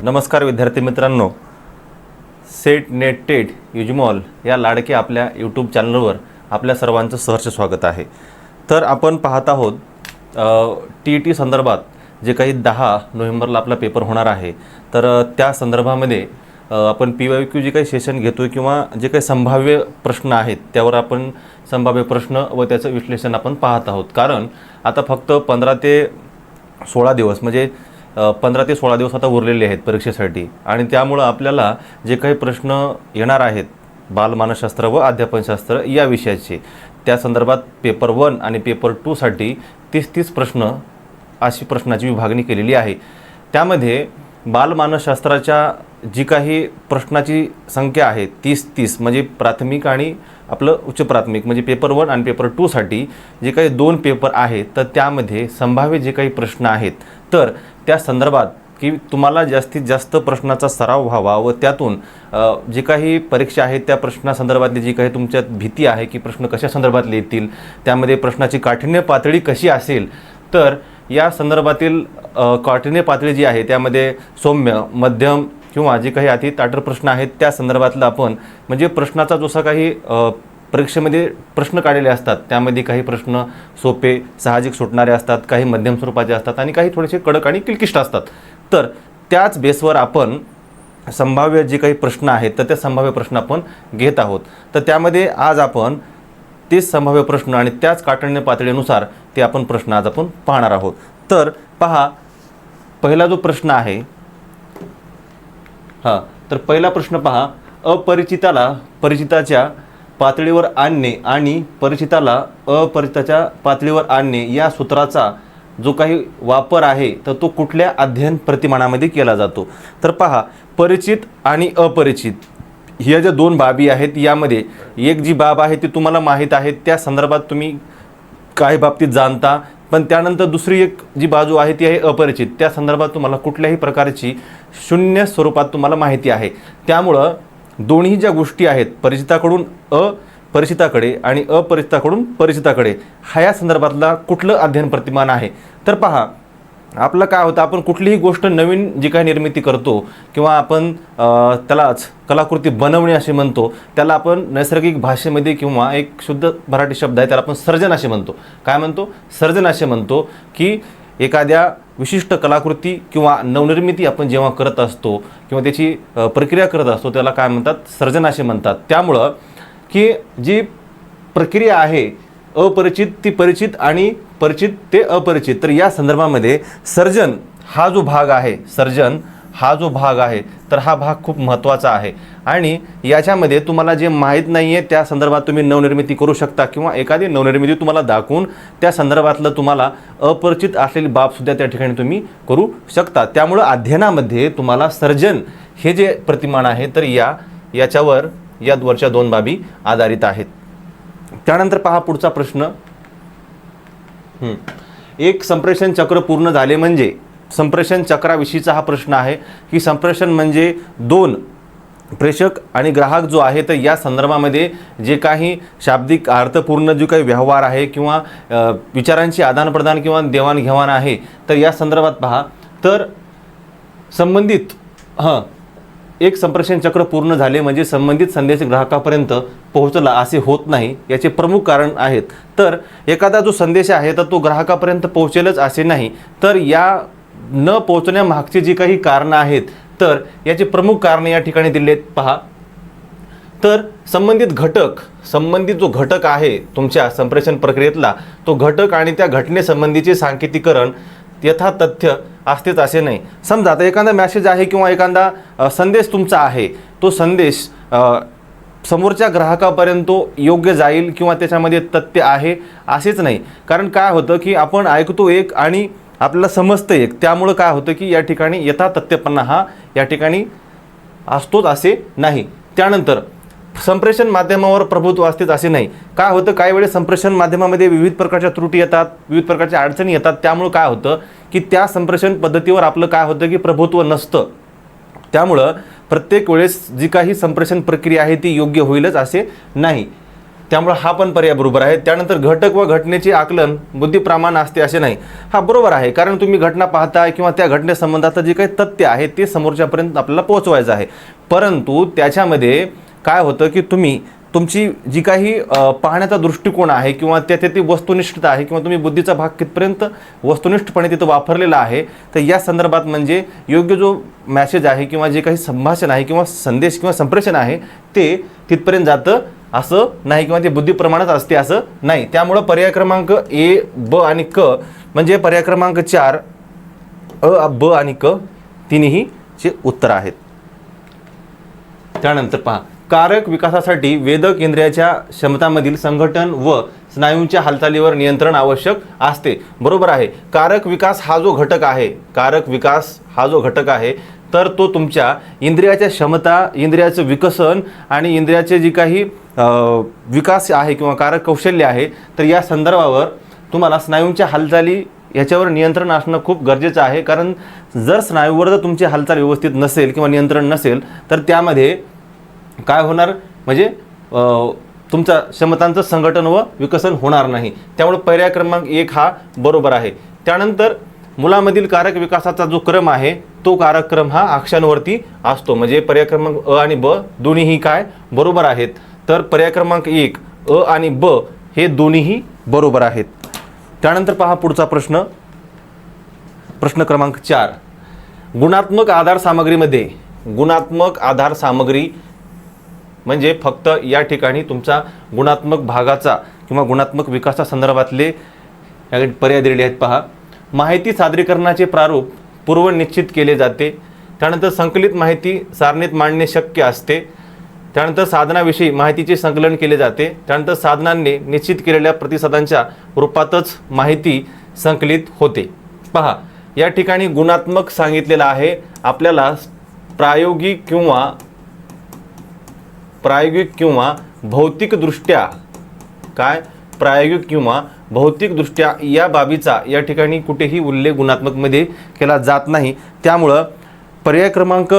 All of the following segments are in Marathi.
नमस्कार विद्यार्थी मित्रांनो, सेट नेट टेट युजमॉल या लाडके आपल्या यूट्यूब चॅनलवर आपल्या सर्वांचं सहर्ष स्वागत आहे। तर आपण पाहत आहोत TET संदर्भात जे काही 10 नोव्हेंबरला आपला पेपर होणार आहे, तर त्या संदर्भामध्ये आपण PYQ जे काही सेशन घेतोय किंवा जे काही संभाव्य प्रश्न आहेत त्यावर आपण संभाव्य प्रश्न व त्याचं विश्लेषण आपण पाहत आहोत। कारण आता फक्त 15 ते 16 दिवस म्हणजे 15 ते 16 दिवस आता उरलेले आहेत परीक्षेसाठी आणि त्यामुळे आपल्याला जे काही प्रश्न येणार आहेत बालमानसशास्त्र व अध्यापनशास्त्र या विषयाचे, त्या संदर्भात पेपर 1 आणि पेपर 2 साठी 30 प्रश्न अशी प्रश्नाची विभागणी केलेली आहे। त्यामध्ये बालमानसशास्त्राच्या जी काही प्रश्नाची संख्या आहे 30 म्हणजे प्राथमिक आणि आपलं उच्च प्राथमिक म्हणजे पेपर 1 आणि पेपर 2 साठी जे काही 2 पेपर आहेत, तर त्यामध्ये संभाव्य जे काही प्रश्न आहेत तर त्या संदर्भात की तुम्हाला जास्तीत जास्त प्रश्नाचा सराव व्हावा व त्यातून जे काही परीक्षा आहेत त्या प्रश्नासंदर्भातली जी काही तुमच्यात भीती आहे की प्रश्न कशा संदर्भातले येतील, त्यामध्ये प्रश्नाची काठिण्य पातळी कशी असेल, तर या संदर्भातील काठिण्य पातळी जी आहे त्यामध्ये सौम्य, मध्यम किंवा जे काही अति ताठर प्रश्न आहेत त्या संदर्भातलं आपण म्हणजे प्रश्नाचा जसा काही परीक्षेमध्ये प्रश्न काढलेले असतात त्यामध्ये काही प्रश्न सोपे साहजिक सुटणारे असतात, काही मध्यम स्वरूपाचे असतात आणि काही थोडेसे कडक आणि किलकिष्ट असतात। तर त्याच बेसवर आपण संभाव्य जे काही प्रश्न आहेत तर त्या संभाव्य प्रश्न आपण घेत आहोत। तर त्यामध्ये आज आपण तेच संभाव्य प्रश्न आणि त्याच काठिण्य पातळीनुसार ते आपण प्रश्न आज आपण पाहणार आहोत। तर पहा, पहिला जो प्रश्न आहे तर पहिला प्रश्न पहा, अपरिचिताला परिचिताच्या पातळीवर आणणे आणि परिचिताला अपरिचिताच्या पातळीवर आणणे या सूत्राचा जो काही वापर आहे तर तो कुठल्या अध्ययन प्रतिमानामध्ये केला जातो। तर पहा, परिचित आणि अपरिचित ह्या ज्या दोन बाबी आहेत यामध्ये एक जी बाब आहे ती तुम्हाला माहीत आहे, त्या संदर्भात तुम्ही काही बाबतीत जाणता, पण त्यानंतर दुसरी एक जी बाजू आहे ती आहे अपरिचित, त्या संदर्भात तुम्हाला कुठल्याही प्रकारची शून्य स्वरूपात तुम्हाला माहिती आहे। त्यामुळं दोन्ही ज्या गोष्टी आहेत परिचिताकडून अपरिचिताकडे आणि अपरिचिताकडून परिचिताकडे ह्या या संदर्भातला कुठलं अध्ययन प्रतिमान आहे। तर पहा, आपलं काय होतं, आपण कुठलीही गोष्ट नवीन जी काही निर्मिती करतो किंवा आपण त्यालाच कलाकृती बनवणे असे म्हणतो, त्याला आपण नैसर्गिक भाषेमध्ये किंवा एक शुद्ध मराठी शब्द आहे त्याला आपण सर्जन असे म्हणतो। काय म्हणतो? सर्जन असे म्हणतो की एखाद्या विशिष्ट कलाकृती किंवा नवनिर्मिती आपण जेव्हा करत असतो किंवा त्याची प्रक्रिया करत असतो त्याला काय म्हणतात? सर्जन असे म्हणतात। त्यामुळं की जी प्रक्रिया आहे अपरिचित ती परिचित आणि परिचित ते अपरिचित, तर या संदर्भामध्ये सर्जन हा जो भाग आहे, सर्जन हा जो भाग आहे तर हा भाग खूप महत्त्वाचा आहे आणि याच्यामध्ये तुम्हाला जे माहीत नाही आहे त्या संदर्भात तुम्ही नवनिर्मिती करू शकता किंवा एखादी नवनिर्मिती तुम्हाला दाखवून त्या संदर्भातलं तुम्हाला अपरिचित असलेली बाबसुद्धा त्या ठिकाणी तुम्ही करू शकता। त्यामुळं अध्ययनामध्ये तुम्हाला सर्जन हे जे प्रतिमान आहे तर याच्यावर या वरच्या दोन बाबी आधारित आहेत। त्यानंतर पहा पुढचा प्रश्न, एक संप्रेषण चक्र पूर्ण झाले म्हणजे, संप्रेषण चक्राविषयीचा हा प्रश्न आहे की संप्रेषण म्हणजे 2 प्रेषक आणि ग्राहक जो आहे तर या संदर्भामध्ये जे काही शाब्दिक अर्थपूर्ण जो काही व्यवहार आहे किंवा विचारांची आदानप्रदान किंवा देवाणघेवाण आहे तर या संदर्भात पहा, तर संबंधित एक संप्रेषण चक्र पूर्ण झाले म्हणजे संबंधित संदेश ग्राहकापर्यंत पोहोचला असे होत नाही। याचे प्रमुख कारण आहेत, तर एखादा जो संदेश आहे तर तो ग्राहकापर्यंत पोहोचेलच असे नाही, तर या न पोहोचण्यामागची जी काही कारणं आहेत तर याचे प्रमुख कारणे या ठिकाणी दिलेत पहा। तर संबंधित जो घटक आहे तुमच्या संप्रेषण प्रक्रियेतला तो घटक आणि त्या घटनेसंबंधीचे सांकेतीकरण यथातथ्य असतेच असे नाही। समजा आता एखादा मॅसेज आहे किंवा एखादा संदेश तुमचा आहे, तो संदेश समोरच्या ग्राहकापर्यंत तो योग्य जाईल किंवा त्याच्यामध्ये तथ्य आहे असेच नाही। कारण काय होतं की आपण ऐकतो एक आणि आपल्याला समजतं एक, त्यामुळं काय होतं की या ठिकाणी यथातथ्यपणा हा या ठिकाणी असतोच असे नाही। त्यानंतर संप्रेषण माध्यमावर प्रभुत्व असतेच असे नाही। काय होतं, काही वेळेस संप्रेषण माध्यमामध्ये विविध प्रकारच्या त्रुटी येतात, विविध प्रकारच्या अडचणी येतात, त्यामुळं काय होतं की त्या संप्रेषण पद्धतीवर आपलं काय होतं की प्रभुत्व नसतं। त्यामुळं प्रत्येक वेळेस जी काही संप्रेषण प्रक्रिया आहे ती योग्य होईलच असे नाही। त्यामुळे हा पण पर्याय बरोबर आहे. त्यानंतर घटक व घटनेचे आकलन बुद्धिप्रमाण असते असे नाही, हा बरोबर आहे. कारण तुम्ही घटना पाहताय किंवा त्या घटनेसंबंधात जे काही तथ्य आहे ते समोरच्यापर्यंत आपल्याला पोहोचवायचं आहे. परंतु त्याच्यामध्ये काय होतं की तुमची जी काही पाहण्याचा दृष्टिकोन आहे किंवा ती वस्तुनिष्ठता आहे किंवा तुम्ही बुद्धीचा भाग कितपर्यंत वस्तुनिष्ठपणे तिथं वापरलेला आहे, तर या संदर्भात म्हणजे योग्य जो मॅसेज आहे किंवा जे काही संभाषण आहे किंवा संदेश किंवा संप्रेषण आहे ते तिथपर्यंत जातं असं नाही किंवा ते बुद्धिप्रमाणात असते असं नाही. त्यामुळं पर्याय क्रमांक ए, ब आणि क म्हणजे पर्याय क्रमांक 4 अ, ब आणि क तिन्ही चे उत्तर आहेत. त्यानंतर पहा, कारक विकासासाठी वेदक इंद्रियाच्या क्षमतांमधील संघटन व स्नायूंच्या हालचालीवर नियंत्रण आवश्यक असते. बरोबर आहे. कारक विकास हा जो घटक आहे तर तो तुमच्या इंद्रियाच्या क्षमता, इंद्रियाचं विकसन आणि इंद्रियाचे जी काही विकास आहे किंवा कारक कौशल्य आहे, तर या संदर्भावर तुम्हाला स्नायूंच्या हालचाली याच्यावर नियंत्रण असणं खूप गरजेचं आहे. कारण जर स्नायूवर जर तुमची हालचाल व्यवस्थित नसेल किंवा नियंत्रण नसेल तर त्यामध्ये काय होणार म्हणजे तुमच्या क्षमतांचं संघटन व विकसन होणार नाही. त्यामुळे पर्याय क्रमांक 1 हा बरोबर आहे. त्यानंतर मुलामधील कारक विकासाचा जो क्रम आहे तो कारक क्रम हा अक्षांवरती असतो. म्हणजे पर्याय क्रमांक अ आणि ब दोन्हीही काय बरोबर आहेत. तर पर्याय क्रमांक 1 अ आणि ब हे दोन्हीही बरोबर आहेत. त्यानंतर पहा पुढचा प्रश्न क्रमांक 4. गुणात्मक आधार सामग्री म्हणजे फक्त या ठिकाणी तुमचा गुणात्मक भागाचा किंवा गुणात्मक विकासा संदर्भातले पर्याय दिलेले आहेत. पहा, माहिती सादरीकरणाचे प्रारूप पूर्व निश्चित केले जाते. त्यानंतर संकलित माहिती सारणीत मांडणे शक्य असते. त्यानंतर साधनाविषयी माहितीचे संकलन केले जाते. त्यानंतर साधनांनी निश्चित केलेल्या प्रतिसादांच्या रूपातच माहिती संकलित होते. पहा, या ठिकाणी गुणात्मक सांगितलेलं आहे. आपल्याला प्रायोगिक किंवा भौतिकदृष्ट्या या बाबीचा या ठिकाणी कुठेही उल्लेख गुणात्मकमध्ये केला जात नाही. त्यामुळं पर्याय क्रमांक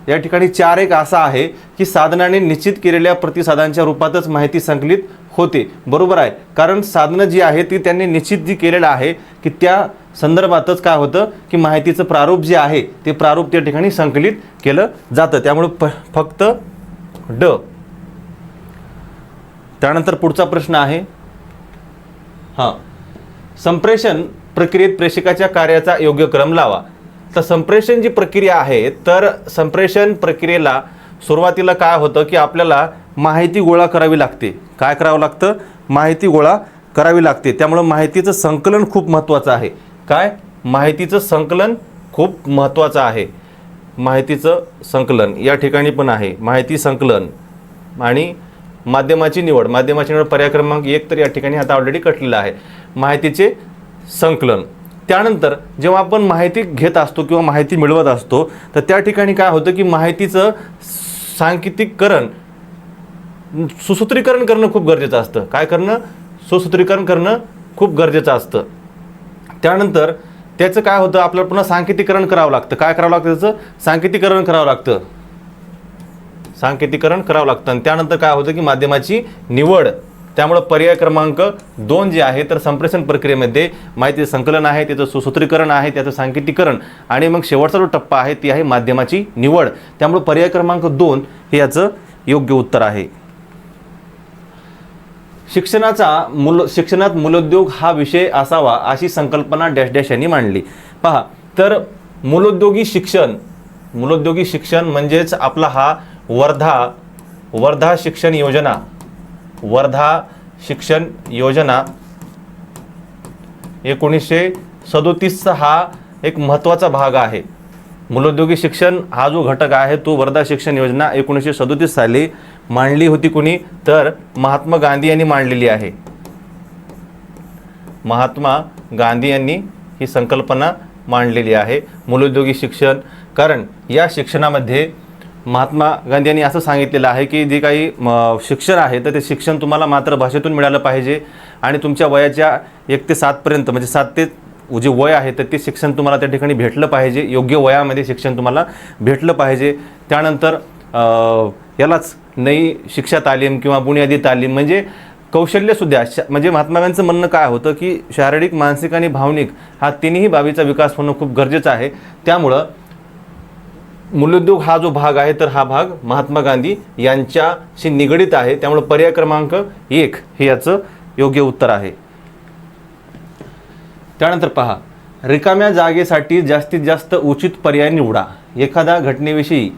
या ठिकाणी 4.1 असा आहे की साधनाने निश्चित केलेल्या प्रतिसादांच्या रूपातच माहिती संकलित होते. बरोबर आहे. कारण साधनं जी आहे ती त्यांनी निश्चित जी केलेलं आहे की त्या संदर्भातच काय होतं की माहितीचं प्रारूप जे आहे ते प्रारूप त्या ठिकाणी संकलित केलं जातं. त्यामुळं फक्त ड. त्यानंतर पुढचा प्रश्न आहे संप्रेषण प्रक्रियेत प्रेषकाच्या कार्याचा योग्य क्रम लावा. तर संप्रेषण जी प्रक्रिया आहे तर संप्रेषण प्रक्रियेला सुरुवातीला काय होतं की आपल्याला माहिती गोळा करावी लागते. काय करावं लागतं? माहिती गोळा करावी लागते. त्यामुळं माहितीचं संकलन खूप महत्त्वाचं आहे. माहितीचं संकलन खूप महत्त्वाचं आहे. माहितीचं संकलन या ठिकाणी पण आहे. माहिती संकलन आणि माध्यमाची निवड पर्याय क्रमांक 1 तर या ठिकाणी आता ऑलरेडी कटलेला आहे. माहितीचे संकलन. त्यानंतर जेव्हा आपण माहिती घेत असतो किंवा माहिती मिळवत असतो तर त्या ठिकाणी काय होतं की माहितीचं सांकेतिकरण सुसूत्रीकरण करणं खूप गरजेचं असतं. काय करणं? सुसूत्रीकरण करणं खूप गरजेचं असतं. त्यानंतर त्याचं काय होतं आपल्याला पुन्हा सांकेतिकरण करावं लागतं. काय करावं लागतं? त्याचं सांकेतिकरण करावं लागतं. आणि त्यानंतर काय होतं की माध्यमाची निवड. त्यामुळे पर्याय क्रमांक 2 जे आहे तर संप्रेषण प्रक्रियेमध्ये माहिती संकलन आहे, त्याचं सुसूत्रीकरण आहे, त्याचं सांकेतिकरण आणि मग शेवटचा जो टप्पा आहे ती आहे माध्यमाची निवड. त्यामुळे पर्याय क्रमांक 2 हे याचं योग्य उत्तर आहे. शिक्षणात मूलोद्योग हा विषय असावा अशी संकल्पना डॅश डॅश यांनी मांडली. पहा, तर मूलोद्योगी शिक्षण म्हणजेच आपला हा वर्धा शिक्षण योजना 1937 हा एक महत्त्वाचा भाग आहे. मूलोद्योगी शिक्षण हा जो घटक आहे तो वर्धा शिक्षण योजना 1937 साली मांडली होती. कोणी? तर महात्मा गांधी यांनी मांडलेली आहे. महात्मा गांधी यांनी ही संकल्पना मांडलेली आहे मूलोद्योगी शिक्षण. कारण या शिक्षणामध्ये महात्मा गांधी यांनी असं सांगितलेलं आहे की जे काही शिक्षण आहे तर ते शिक्षण तुम्हाला मातृभाषेतून मिळालं पाहिजे आणि तुमच्या वयाच्या 1 ते 7 पर्यंत म्हणजे 7 ते जे वय आहे तर ते शिक्षण तुम्हाला त्या ठिकाणी भेटलं पाहिजे. योग्य वयामध्ये शिक्षण तुम्हाला भेटलं पाहिजे. त्यानंतर यालाच नई शिक्षा तालीम किंवा बुनियादी तालीम म्हणजे कौशल्यसुद्धा म्हणजे महात्मा गांधींचं म्हणणं काय होतं की शारीरिक, मानसिक आणि भावनिक हा तिन्ही बाबीचा विकास होणं खूप गरजेचं आहे. त्यामुळं मूल्योद्योग हा जो भाग आहे तर हा भाग महात्मा गांधी यांच्याशी निगडित आहे. त्यामुळे पर्याय क्रमांक 1 हे याचं योग्य उत्तर आहे. त्यानंतर पहा, रिकाम्या जागेसाठी जास्तीत जास्त उचित पर्याय निवडा. एखाद्या घटनेविषयी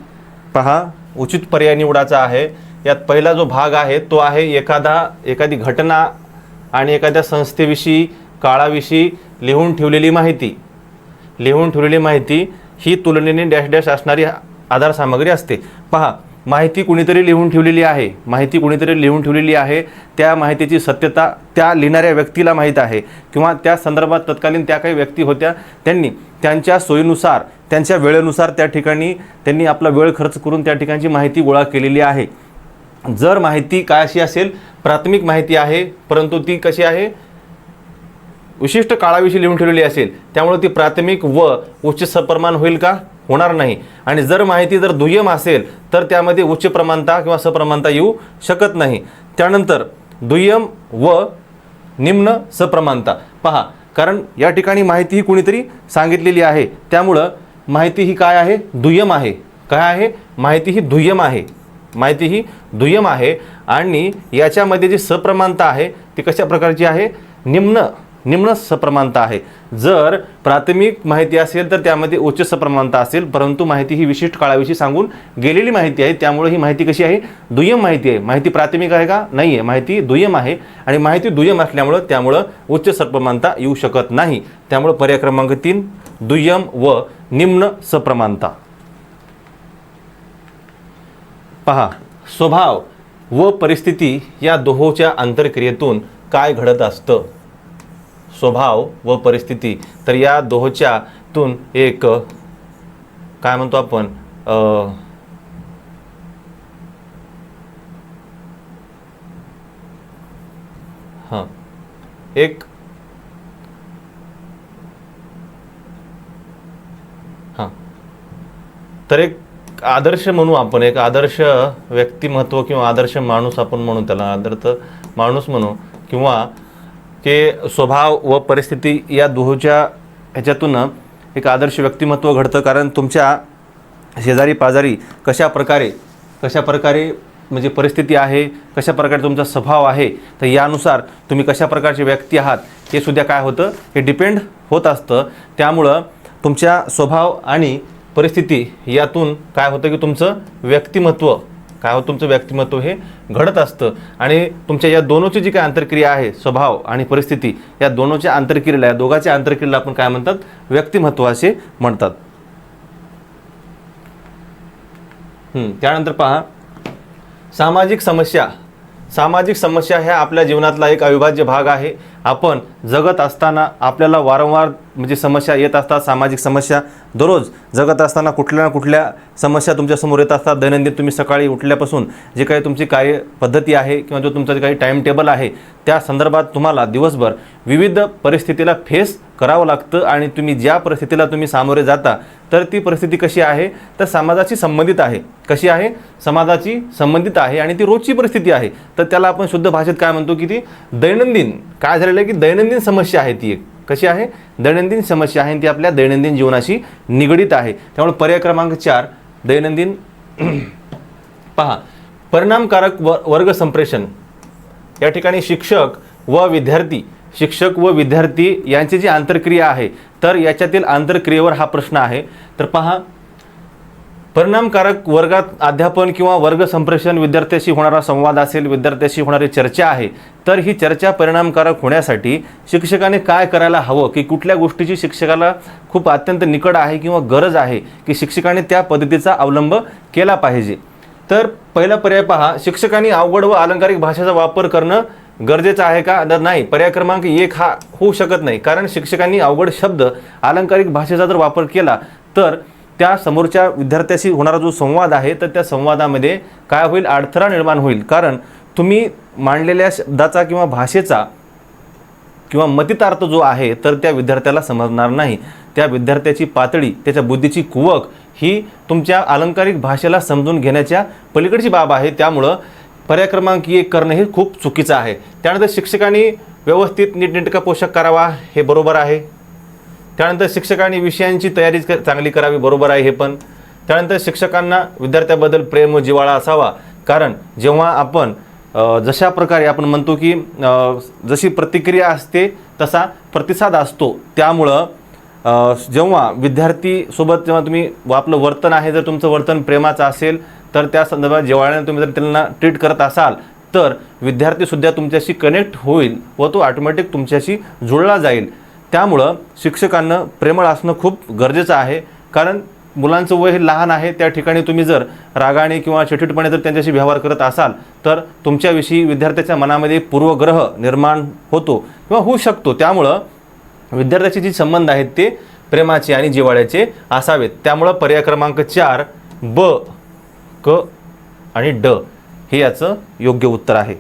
पहा, उचित पर्याय निवडाचा आहे. यात पहिला जो भाग आहे तो आहे एखादी घटना आणि एखाद्या संस्थेविषयी, काळाविषयी लिहून ठेवलेली माहिती. लिहून ठेवलेली माहिती ही तुलनेने डॅश डॅश असणारी आधार सामग्री असते. पहा, माहिती कुणीतरी लिहून ठेवलेली आहे. माहिती कुणीतरी लिहून ठेवलेली आहे. त्या माहितीची सत्यता त्या लिहिणाऱ्या व्यक्तीला माहीत आहे किंवा त्या संदर्भात तत्कालीन त्या काही व्यक्ती होत्या, त्यांनी त्यांच्या सोयीनुसार, त्यांच्या वेळेनुसार त्या ठिकाणी त्यांनी आपला वेळ खर्च करून त्या ठिकाणची माहिती गोळा केलेली आहे. जर माहिती काय अशी असेल, प्राथमिक माहिती आहे परंतु ती कशी आहे, विशिष्ट काळाविषयी लिहून ठेवलेली असेल, त्यामुळे ती प्राथमिक व उच्च सप्रमाण होईल का? होणार नाही. आणि जर माहिती जर दुय्यम असेल तर त्यामध्ये उच्च प्रमाणता किंवा सप्रमाणता येऊ शकत नाही. त्यानंतर दुय्यम व निम्न सप्रमाणता पहा, कारण या ठिकाणी माहिती ही कुणीतरी सांगितलेली आहे, त्यामुळं माहिती ही काय आहे? दुय्यम आहे. काय आहे? माहिती ही दुय्यम आहे. माहिती ही दुय्यम आहे आणि याच्यामध्ये जी सप्रमाणता आहे ती कशा प्रकारची आहे? निम्न सप्रमाणता आहे. जर प्राथमिक माहिती असेल तर त्यामध्ये उच्च सप्रमाणता असेल, परंतु माहिती ही विशिष्ट काळाविषयी सांगून गेलेली माहिती आहे, त्यामुळे ही माहिती कशी आहे? दुय्यम माहिती आहे. माहिती प्राथमिक आहे का? नाही आहे. माहिती दुय्यम आहे आणि माहिती दुय्यम असल्यामुळं त्यामुळं उच्च सप्रमाणता येऊ शकत नाही. त्यामुळे पर्याय क्रमांक 3 दुय्यम व निम्न सप्रमाणता. पहा, स्वभाव व परिस्थिती या दोहोंच्या आंतरक्रियेतून काय घडत असतं? स्वभाव व परिस्थिती, तर या दोहोच्यातून एक काय म्हणतो आपण तर एक आदर्श म्हणू आपण, एक आदर्श व्यक्तिमत्व किंवा आदर्श माणूस आपण म्हणू, त्याला आदर्श माणूस म्हणू, किंवा के स्वभाव व परिस्थिती या दोहोच्या ह्याच्यातून एक आदर्श व्यक्तिमत्व घडतं. कारण तुमच्या शेजारी पाजारी कशा प्रकारे म्हणजे परिस्थिती आहे, कशा प्रकारे तुमचा स्वभाव आहे, तर यानुसार तुम्ही कशा प्रकारचे व्यक्ती आहात हे सुद्धा काय होतं, हे डिपेंड होत असतं. त्यामुळं तुमच्या स्वभाव आणि परिस्थिती यातून काय होतं की तुमचं व्यक्तिमत्व तुमचं व्यक्तिमत्व हे घडत असतं. आणि तुमच्या या दोनोची जी काही आंतरक्रिया आहे, स्वभाव आणि परिस्थिती, या दोनोच्या आंतरक्रियेला, या दोघांच्या आंतरक्रियेला आपण काय म्हणतात? व्यक्तिमत्व असे म्हणतात. त्यानंतर पहा, सामाजिक समस्या ह्या आपल्या जीवनातला एक अविभाज्य भाग आहे. आपण जगत असताना आपल्याला वारंवार म्हणजे समस्या येत असतात. सामाजिक समस्या दररोज जगत असताना कुठल्या ना कुठल्या समस्या तुमच्यासमोर येत असतात. दैनंदिन तुम्ही सकाळी उठल्यापासून जे काही तुमची कार्यपद्धती आहे किंवा जो तुमचा जे काही टाईम टेबल आहे, त्या संदर्भात तुम्हाला दिवसभर विविध परिस्थितीला फेस करावं लागतं. आणि तुम्ही ज्या परिस्थितीला तुम्ही सामोरे जाता तर ती परिस्थिती कशी आहे, तर समाजाशी संबंधित आहे. कशी आहे? समाजाची संबंधित आहे आणि ती रोजची परिस्थिती आहे. तर त्याला आपण शुद्ध भाषेत काय म्हणतो की ती दैनंदिन काय झालेलं आहे की दैनंदिन समस्या आहे. ती एक कशी आहे? दैनंदिन समस्या आहे, ती आपल्या दैनंदिन जीवनाशी निगडित आहे. त्यामुळे पर्याय क्रमांक 4 दैनंदिन. पहा, परिणामकारक वर्ग संप्रेषण. या ठिकाणी शिक्षक व विद्यार्थी यांची जी आंतरक्रिया आहे, तर याच्यातील आंतरक्रियेवर हा प्रश्न आहे. तर पहा, परिणामकारक वर्गात अध्यापन किंवा वर्ग संप्रेषण विद्यार्थ्याशी होणारा संवाद असेल, विद्यार्थ्याशी होणारी चर्चा आहे. तर ही चर्चा परिणामकारक होण्यासाठी शिक्षकाने काय करायला हवं, की कुठल्या गोष्टीची शिक्षकाला खूप अत्यंत निकड आहे किंवा गरज आहे की शिक्षकाने त्या पद्धतीचा अवलंब केला पाहिजे. तर पहिला पर्याय पहा, शिक्षकांनी अवघड व अलंकारिक भाषेचा वापर करणं गरजेचं आहे का? तर नाही. पर्याय क्रमांक 1 हा होऊ शकत नाही. कारण शिक्षकांनी अवघड शब्द, अलंकारिक भाषेचा जर वापर केला तर त्या समोरच्या विद्यार्थ्याशी होणारा जो संवाद आहे तर त्या संवादामध्ये काय होईल? अडथळा निर्माण होईल. कारण तुम्ही मांडलेल्या शब्दाचा किंवा भाषेचा किंवा मतितार्थ जो आहे तर त्या विद्यार्थ्याला समजणार नाही. त्या विद्यार्थ्याची पातळी, त्याच्या बुद्धीची कुवक ही तुमच्या अलंकारिक भाषेला समजून घेण्याच्या पलीकडची बाब आहे. त्यामुळं पर्याय क्रमांक 1 करणं हे खूप चुकीचं आहे. त्यानंतर शिक्षकांनी व्यवस्थित नीटनेटका पोशाख करावा, हे बरोबर आहे. त्यानंतर शिक्षकांनी विषयांची तयारी चांगली करावी, बरोबर आहे हे पण. त्यानंतर शिक्षकांना विद्यार्थ्याबद्दल प्रेम व जिव्हाळा असावा, कारण जेव्हा आपण जशा प्रकारे आपण म्हणतो की जशी प्रतिक्रिया असते तसा प्रतिसाद असतो. त्यामुळं जेव्हा विद्यार्थीसोबत जेव्हा तुम्ही आपलं वर्तन आहे, जर तुमचं वर्तन प्रेमाचं असेल तर त्या संदर्भात जिव्हाळ्याने तुम्ही जर त्यांना ट्रीट करत असाल तर विद्यार्थीसुद्धा तुमच्याशी कनेक्ट होईल व तो ऑटोमॅटिक तुमच्याशी जुळला जाईल. त्यामुळं शिक्षकांना प्रेमळ असणं खूप गरजेचं आहे, कारण मुलांचं वय हे लहान आहे. त्या ठिकाणी तुम्ही जर रागाने किंवा चिडचिडपणे जर त्यांच्याशी व्यवहार करत असाल तर तुमच्याविषयी विद्यार्थ्याच्या मनामध्ये पूर्वग्रह निर्माण होतो किंवा होऊ शकतो. त्यामुळं विद्यार्थ्याचे जे संबंध आहेत ते प्रेमाचे आणि जिव्हाळ्याचे असावेत. त्यामुळं पर्याय क्रमांक 4 ब, क आणि ड हे याचं योग्य उत्तर आहे.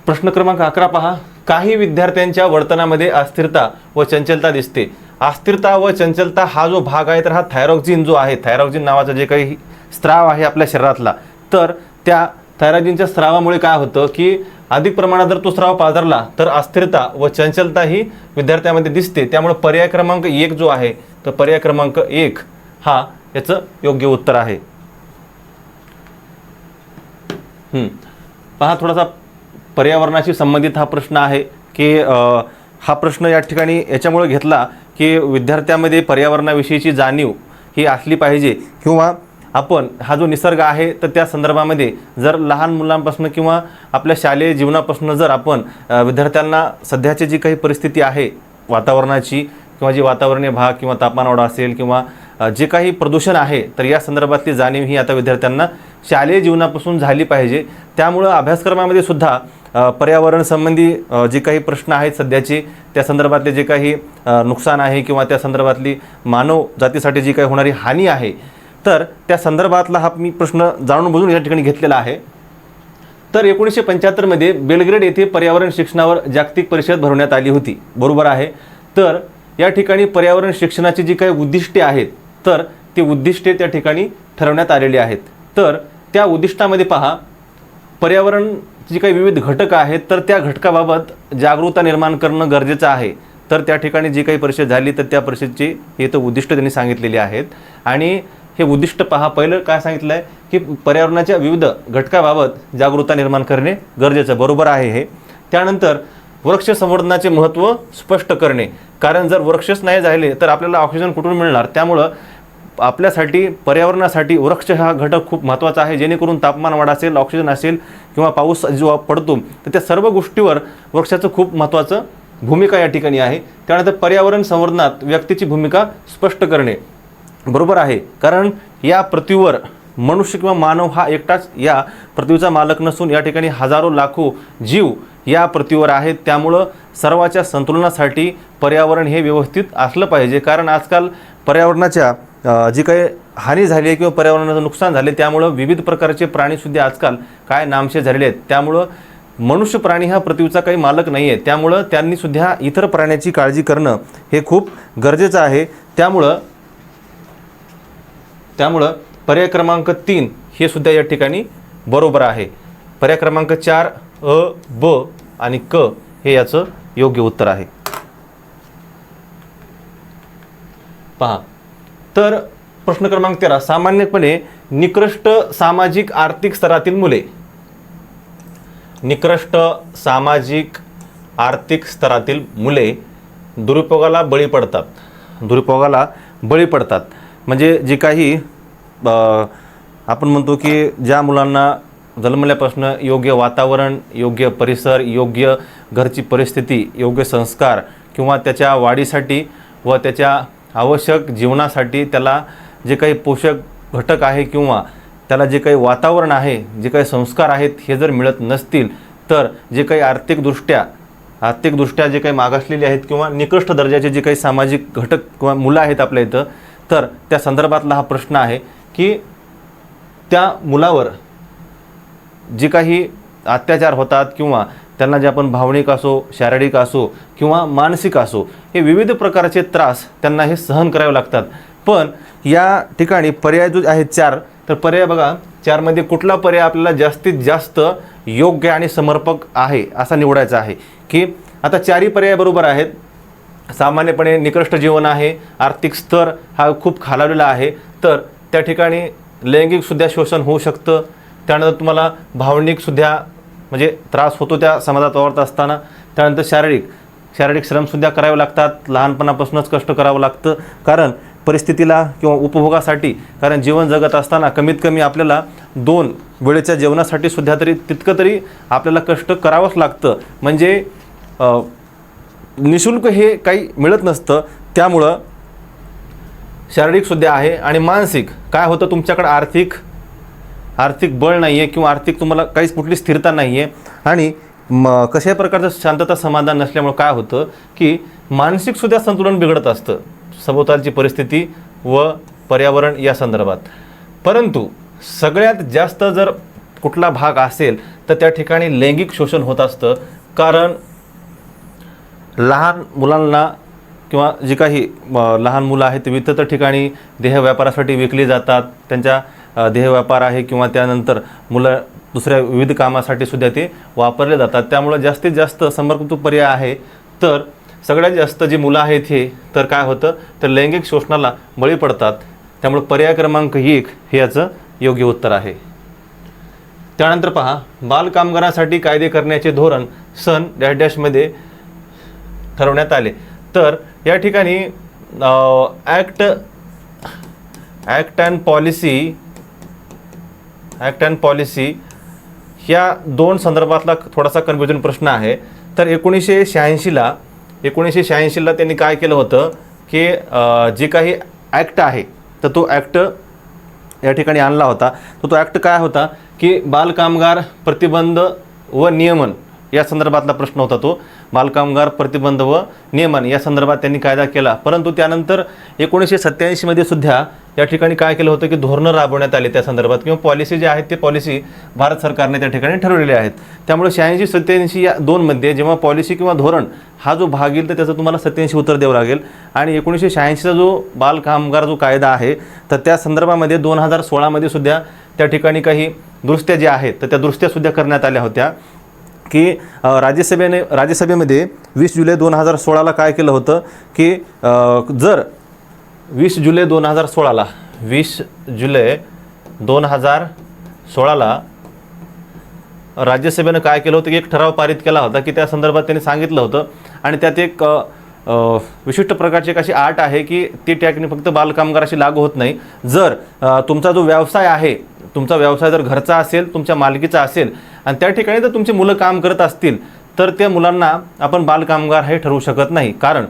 प्रश्न क्रमांक 11 पहा. काही विद्यार्थ्यांच्या वर्तनामध्ये अस्थिरता व चंचलता दिसते. अस्थिरता व चंचलता हा जो भाग आहे तर हा थायरॉक्सिन जो आहे, थायरॉक्सिन नावाचा जे काही स्त्राव आहे आपल्या शरीरातला, तर त्या थायरॉक्सिनच्या स्त्रावामुळे काय होतं की अधिक प्रमाणात जर तो स्त्राव पाझरला तर अस्थिरता व चंचलता ही विद्यार्थ्यामध्ये दिसते. त्यामुळे पर्याय क्रमांक 1 जो आहे तर पर्याय क्रमांक 1 हा याचं योग्य उत्तर आहे. पहा, थोडासा पर्यावरणाशी संबंधित हा प्रश्न आहे की हा प्रश्न या ठिकाणी याच्यामुळे घेतला की विद्यार्थ्यामध्ये पर्यावरणाविषयीची जाणीव ही असली पाहिजे, किंवा आपण हा जो निसर्ग आहे तर त्या संदर्भामध्ये जर लहान मुलांपासून किंवा आपल्या शालेय जीवनापासून जर आपण विद्यार्थ्यांना सध्याची जी काही परिस्थिती आहे वातावरणाची, किंवा जी वातावरणीय भाग किंवा तापमानवाढ असेल किंवा जे काही प्रदूषण आहे तर या संदर्भातली जाणीव ही आता विद्यार्थ्यांना शालेय जीवनापासून झाली पाहिजे. त्यामुळं अभ्यासक्रमामध्ये सुद्धा पर्यावरण संबंधी जे काही प्रश्न आहेत सध्याचे, त्या संदर्भातले जे काही नुकसान आहे किंवा त्या संदर्भातली मानव जातीसाठी जी काही होणारी हानी आहे, तर त्या संदर्भातला हा मी प्रश्न जाणून बुजून या ठिकाणी घेतलेला आहे. तर 1975 मध्ये बेलग्रेड येथे पर्यावरण शिक्षणावर जागतिक परिषद भरवण्यात आली होती, बरोबर आहे. तर या ठिकाणी पर्यावरण शिक्षणाची जी काही उद्दिष्टे आहेत तर ती उद्दिष्टे त्या ठिकाणी ठरवण्यात आलेली आहेत. तर त्या उद्दिष्टामध्ये पहा, पर्यावरण जी काही विविध घटक आहेत तर त्या घटकाबाबत जागरूकता निर्माण करणं गरजेचं आहे. तर त्या ठिकाणी जी काही परिषद झाली तर त्या परिषदेची हे तर उद्दिष्ट त्यांनी सांगितलेली आहेत. आणि हे उद्दिष्ट पहा, पहिलं काय सांगितलं आहे की पर्यावरणाच्या विविध घटकाबाबत जागरूकता निर्माण करणे गरजेचं, बरोबर आहे हे. त्यानंतर वृक्ष संवर्धनाचे महत्त्व स्पष्ट करणे, कारण जर वृक्षच नाही झाले तर आपल्याला ऑक्सिजन कुठून मिळणार. त्यामुळं आपल्यासाठी पर्यावरणासाठी वृक्ष हा घटक खूप महत्त्वाचा आहे, जेणेकरून तापमान वाढ असेल, ऑक्सिजन असेल किंवा पाऊस जो पडतो तर त्या सर्व गोष्टीवर वृक्षाचं खूप महत्त्वाचं भूमिका या ठिकाणी आहे. त्यानंतर पर्यावरण संवर्धनात व्यक्तीची भूमिका स्पष्ट करणे, बरोबर आहे, कारण या पृथ्वीवर मनुष्य किंवा मानव हा एकटाच या पृथ्वीचा मालक नसून या ठिकाणी हजारो लाखो जीव या पृथ्वीवर आहेत. त्यामुळं सर्वाच्या संतुलनासाठी पर्यावरण हे व्यवस्थित असलं पाहिजे, कारण आजकाल पर्यावरणाच्या जी काही हानी झाली आहे किंवा पर्यावरणाचं नुकसान झाले त्यामुळं विविध प्रकारचे प्राणीसुद्धा आजकाल काय नामशेष झालेले आहेत. त्यामुळं मनुष्य प्राणी हा पृथ्वीचा काही मालक नाही आहे, त्यामुळं त्यांनीसुद्धा इतर प्राण्याची काळजी करणं हे खूप गरजेचं आहे. त्यामुळं पर्याय क्रमांक 3 हे सुद्धा या ठिकाणी बरोबर आहे. पर्याय क्रमांक 4 अ, ब आणि क हे याचं योग्य उत्तर आहे. पहा, तर प्रश्न क्रमांक 13. सामान्यपणे निकृष्ट सामाजिक आर्थिक स्तरातील मुले, निकृष्ट सामाजिक आर्थिक स्तरातील मुले दुरुपयोगाला बळी पडतात. दुरुपयोगाला बळी पडतात म्हणजे जे काही आपण म्हणतो की ज्या मुलांना जन्मल्यापासून योग्य वातावरण, योग्य परिसर, योग्य घरची परिस्थिती, योग्य संस्कार किंवा त्याच्या वाढीसाठी व त्याच्या आवश्यक जीवनासाठी त्याला जे काही पोषक घटक आहे किंवा त्याला जे काही वातावरण आहे, जे काही संस्कार आहेत हे जर मिळत नसतील तर जे काही आर्थिकदृष्ट्या जे काही मागासलेले आहेत किंवा निकृष्ट दर्जाचे जे काही सामाजिक घटक किंवा मुलं आहेत आपल्या इथं, तर त्या संदर्भातला हा प्रश्न आहे की त्या मुलावर जे काही अत्याचार होतात किंवा त्यांना जे आपण भावनिक असो, शारीरिक असो किंवा मानसिक असो, हे विविध प्रकारचे त्रास त्यांना हे सहन करावे लागतात. पण या ठिकाणी पर्याय जो आहे 4, तर पर्याय बघा 4मध्ये कुठला पर्याय आपल्याला जास्तीत जास्त योग्य आणि समर्पक आहे असा निवडायचा आहे. की आता 4ही पर्याय बरोबर आहेत. सामान्यपणे निकृष्ट जीवन आहे, आर्थिक स्तर हा खूप खालावलेला आहे, तर त्या ठिकाणी लैंगिकसुद्धा शोषण होऊ शकतं. त्यानंतर तुम्हाला भावनिकसुद्धा म्हणजे त्रास होतो त्या समाजात वावरत असताना. त्यानंतर शारीरिक श्रमसुद्धा करावे लागतात, लहानपणापासूनच कष्ट करावं लागतं कारण परिस्थितीला किंवा उपभोगासाठी. कारण जीवन जगत असताना कमीत कमी आपल्याला 2 वेळेच्या जेवणासाठी सुद्धा तरी तितकं तरी आपल्याला कष्ट करावंच लागतं. म्हणजे निःशुल्क हे काही मिळत नसतं. त्यामुळं शारीरिकसुद्धा आहे आणि मानसिक काय होतं, तुमच्याकडे आर्थिक बळ नाही आहे किंवा आर्थिक तुम्हाला काहीच कुठली स्थिरता नाही आहे आणि कशाही प्रकारचं शांतता समाधान नसल्यामुळं काय होतं की मानसिकसुद्धा संतुलन बिघडत असतं सभोवतालची परिस्थिती व पर्यावरण या संदर्भात. परंतु सगळ्यात जास्त जर कुठला भाग असेल तर त्या ठिकाणी लैंगिक शोषण होत असतं. कारण लहान मुलांना किंवा जी काही लहान मुलं आहेत ते विविध ठिकाणी देहव्यापारासाठी विकली जातात. त्यांच्या देहव्यापार आहे किंवा त्यानंतर मुलं दुसऱ्या विविध कामासाठी सुद्धा ते वापरले जातात. त्यामुळे जास्तीत जास्त समर्पक पर्याय आहे. तर सगळ्यात जास्त जी मुलं आहेत हे तर काय होतं तर लैंगिक शोषणाला बळी पडतात. त्यामुळे पर्याय क्रमांक 1 हे याचं योग्य उत्तर आहे. त्यानंतर पहा, बालकामगारांसाठी कायदे करण्याचे धोरण सन मध्ये ठरवण्यात आले. तर या ठिकाणी ॲक्ट अँड पॉलिसी ह्या 2 संदर्भातला थोडासा कन्फ्युजन प्रश्न आहे. तर 1986ला त्यांनी काय केलं होतं की जे काही ॲक्ट आहे तर तो ॲक्ट या ठिकाणी आणला होता. तो ॲक्ट काय होता की बालकामगार प्रतिबंध व नियमन या संदर्भातला प्रश्न होता. तो बालकामगार प्रतिबंध व नियमन या संदर्भात त्यांनी कायदा केला. परंतु त्यानंतर 1987मध्ये सुद्धा या ठिकाणी काय केलं होतं की धोरणं राबवण्यात आली त्या संदर्भात किंवा पॉलिसी जे आहेत ते पॉलिसी भारत सरकारने त्या ठिकाणी ठरवलेले आहेत. त्यामुळे 86-87 या 2मध्ये जेव्हा पॉलिसी किंवा धोरण हा जो भाग येईल तर त्याचं तुम्हाला 87 उत्तर द्यावं लागेल. आणि 1986चा जो बालकामगार जो कायदा आहे तर त्या संदर्भामध्ये 2016मध्ये सुद्धा त्या ठिकाणी काही दुरुस्त्या ज्या आहेत तर त्या दुरुस्त्यासुद्धा करण्यात आल्या होत्या. की राज्यसभेमध्ये 20 जुलै 2016ला काय केलं होतं की जर 20 जुलै 2016ला राज्यसभेनं काय केलं होतं की एक ठराव पारित केला होता की त्या संदर्भात त्यांनी सांगितलं होतं आणि त्यात एक विशिष्ट प्रकारची एक अशी अट आहे की ती टॅक्सनी फक्त बालकामगाराशी लागू होत नाही. जर तुमचा जो व्यवसाय आहे, तुमचा व्यवसाय जर घरचा असेल, तुमच्या मालकीचा असेल आणि त्या ठिकाणी जर तुमची मुलं काम करत असतील तर त्या मुलांना आपण बालकामगार हे ठरवू शकत नाही. कारण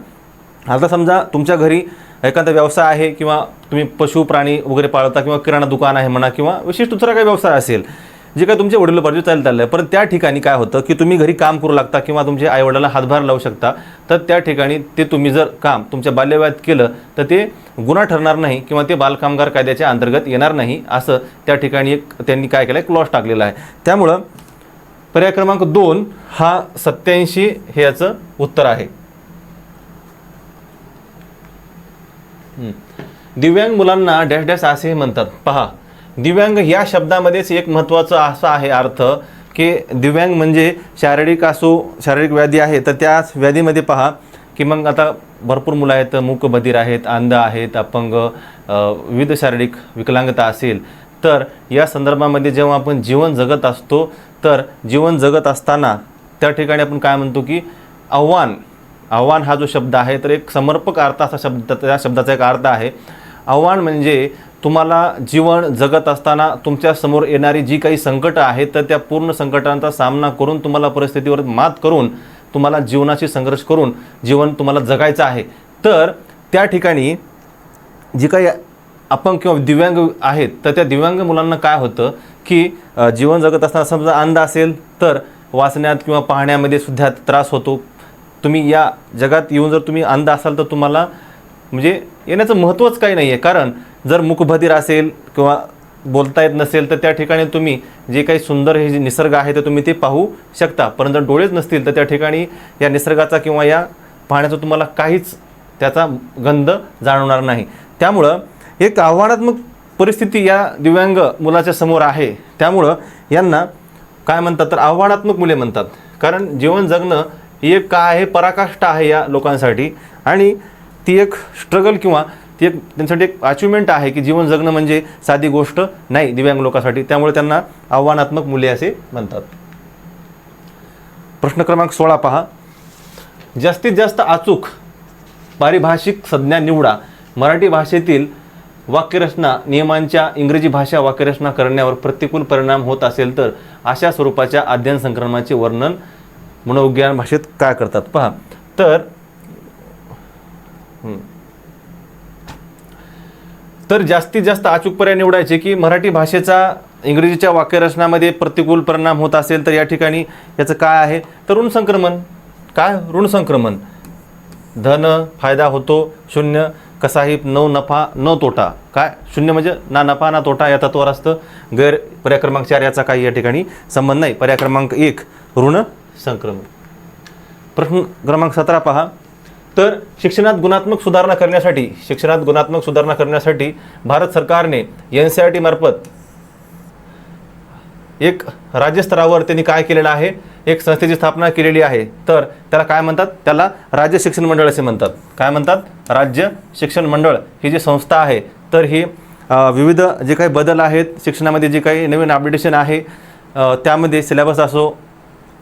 आता समजा तुमच्या घरी एखादा व्यवसाय आहे किंवा तुम्ही पशु प्राणी वगैरे पाळता किंवा किराणा दुकान आहे म्हणा किंवा विशिष्ट दुसरा काही व्यवसाय असेल जे काही तुमचे वडिलोपार्जित चाललं आहे, पण त्या ठिकाणी काय होतं की तुम्ही घरी काम करू लागता किंवा तुमच्या आईवडिलांना हातभार लावू शकता. तर त्या ठिकाणी ते तुम्ही जर काम तुमच्या बाल्यवयात केलं तर ते गुन्हा ठरणार नाही किंवा ते बालकामगार कायद्याच्या अंतर्गत येणार नाही असं त्या ठिकाणी एक त्यांनी काय केलं, क्लॉज टाकलेला आहे. त्यामुळं पर्याय क्रमांक 2 हा 87 हे याचं उत्तर आहे. दिव्यांग मुलांना डॅश डॅश असे म्हणतात. पहा, दिव्यांग या शब्दामध्येच एक महत्त्वाचं असा आहे अर्थ की दिव्यांग म्हणजे शारीरिक व्याधी आहे तर त्या व्याधीमध्ये पहा की मग आता भरपूर मुलं आहेत, मूकबधीर आहेत, अंध आहेत, अपंग, विविध शारीरिक विकलांगता असेल. तर या संदर्भामध्ये जेव्हा आपण जीवन जगत असतो तर जीवन जगत असताना त्या ठिकाणी आपण काय म्हणतो की आव्हान हा जो शब्द आहे तर एक समर्पक अर्थ असा शब्द, त्या शब्दाचा एक अर्थ आहे. आव्हान म्हणजे तुम्हाला जीवन जगत असताना तुमच्या समोर येणारी जी काही संकटं आहेत तर त्या पूर्ण संकटांचा सामना करून तुम्हाला परिस्थितीवर मात करून तुम्हाला जीवनाशी संघर्ष करून जीवन तुम्हाला जगायचं आहे. तर त्या ठिकाणी जी काही अपंग किंवा दिव्यांग आहेत तर त्या दिव्यांग मुलांना काय होतं की जीवन जगत असताना समजा अंध असेल तर वाचण्यात किंवा पाहण्यामध्ये सुद्धा त्रास होतो. तुम्ही या जगात येऊन जर तुम्ही अंध असाल तर तुम्हाला म्हणजे येण्याचं महत्त्वच काही नाही आहे. कारण जर मूकबधीर असेल किंवा बोलता येत नसेल तर त्या ठिकाणी तुम्ही जे काही सुंदर हे जे निसर्ग आहे ते तुम्ही ते पाहू शकता, परंतु जर डोळेच नसतील तर त्या ठिकाणी या निसर्गाचा किंवा या पाहण्याचा तुम्हाला काहीच त्याचा गंध जाणवणार नाही. त्यामुळं एक आव्हानात्मक परिस्थिती या दिव्यांग मुलाच्या समोर आहे. त्यामुळं यांना काय म्हणतात तर आव्हानात्मक मुले म्हणतात, कारण जीवन जगणं ही एक काय आहे, पराकाष्ठा आहे या लोकांसाठी, आणि ती एक स्ट्रगल किंवा ती एक त्यांच्यासाठी एक अचिव्हमेंट आहे की जीवन जगणं म्हणजे साधी गोष्ट नाही दिव्यांग लोकांसाठी. त्यामुळे त्यांना आव्हानात्मक मुले असे म्हणतात. प्रश्न क्रमांक 16 पहा. जास्तीत जास्त अचूक पारिभाषिक संज्ञा निवडा. मराठी भाषेतील वाक्यरचना नियमांच्या इंग्रजी भाषा वाक्यरचना करण्यावर प्रतिकूल परिणाम होत असेल तर अशा स्वरूपाच्या अध्ययन संक्रमणाचे वर्णन मनोविज्ञान भाषेत काय करतात पहा. तर जास्तीत जास्त अचूक पर्याय निवडायचे की मराठी भाषेचा इंग्रजीच्या वाक्यरचनामध्ये प्रतिकूल परिणाम होत असेल तर या ठिकाणी याचं काय आहे तर ऋण संक्रमण. काय ऋण संक्रमण? धन फायदा होतो, शून्य कसाही न नफा न तोटा. काय शून्य म्हणजे ना नफा ना तोटा या तत्वावर असतं. गैर पर्याय क्रमांक 4 याचा काही या ठिकाणी संबंध नाही. पर्याय क्रमांक 1 ऋण संक्रमण. प्रश्न क्रमांक 17 पहा. तर शिक्षणात गुणात्मक सुधारणा करण्यासाठी भारत सरकारने NCERT मार्फत एक राज्यस्तरावर त्यांनी काय केलेलं आहे, एक संस्थेची स्थापना केलेली आहे. तर त्याला काय म्हणतात? त्याला राज्य शिक्षण मंडळ असे म्हणतात. काय म्हणतात? राज्य शिक्षण मंडळ ही जी संस्था आहे तर ही विविध जे काही बदल आहेत शिक्षणामध्ये, जे काही नवीन अपडेशन आहे त्यामध्ये सिलेबस असो,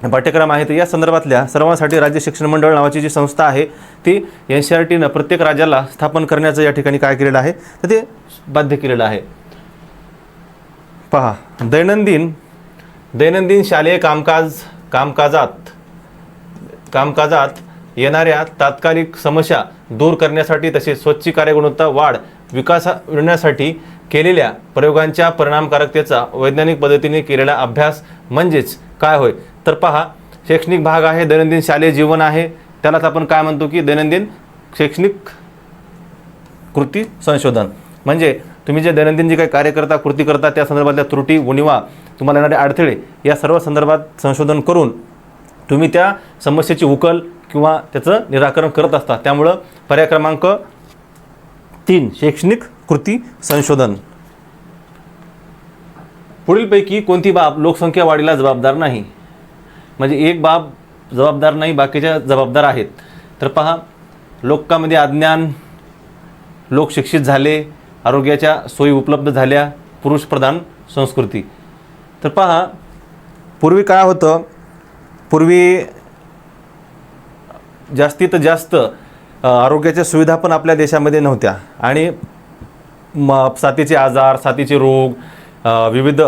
पाठ्यक्रम आहे, तर या संदर्भातल्या सर्वांसाठी राज्य शिक्षण मंडळ नावाची जी संस्था आहे ती NCERTनं प्रत्येक राज्याला स्थापन करण्याचं या ठिकाणी काय केलेलं आहे तर ते बाध्य केलेलं आहे. पहा. दैनंदिन शालेय कामकाजात येणाऱ्या तात्कालिक समस्या दूर करण्यासाठी तसेच स्वच्छ कार्यगुणवत्ता वाढ विकासासाठी केलेल्या प्रयोगांच्या परिणामकारकतेचा वैज्ञानिक पद्धतीने केलेला अभ्यास म्हणजेच काय होय तर पहा, शैक्षणिक भाग आहे, दैनंदिन शालेय जीवन आहे, त्यालाच आपण काय म्हणतो की दैनंदिन शैक्षणिक कृती संशोधन. म्हणजे तुम्ही जे दैनंदिन जे काही कार्य करता, कृती करता, त्या संदर्भातल्या त्रुटी, उणिवा, तुम्हाला येणारे अडथळे या सर्व संदर्भात संशोधन करून तुम्ही त्या समस्येची उकल किंवा त्याचं निराकरण करत असता. त्यामुळं पर्याय क्रमांक 3 शैक्षणिक कृती संशोधन. पुढीलपैकी कोणती बाब लोकसंख्या वाढीला जबाबदार नाही? म्हणजे एक बाब जबाबदार नाही, बाकीच्या जबाबदार आहेत. तर पहा, लोकांमध्ये अज्ञान, लोक शिक्षित झाले, आरोग्याच्या सोयी उपलब्ध झाल्या, पुरुषप्रधान संस्कृती. तर पहा, पूर्वी काय होतं, पूर्वी जास्तीत जास्त आरोग्याच्या सुविधा पण आपल्या देशामध्ये नव्हत्या आणि साथीचे आजार, साथीचे रोग, विविध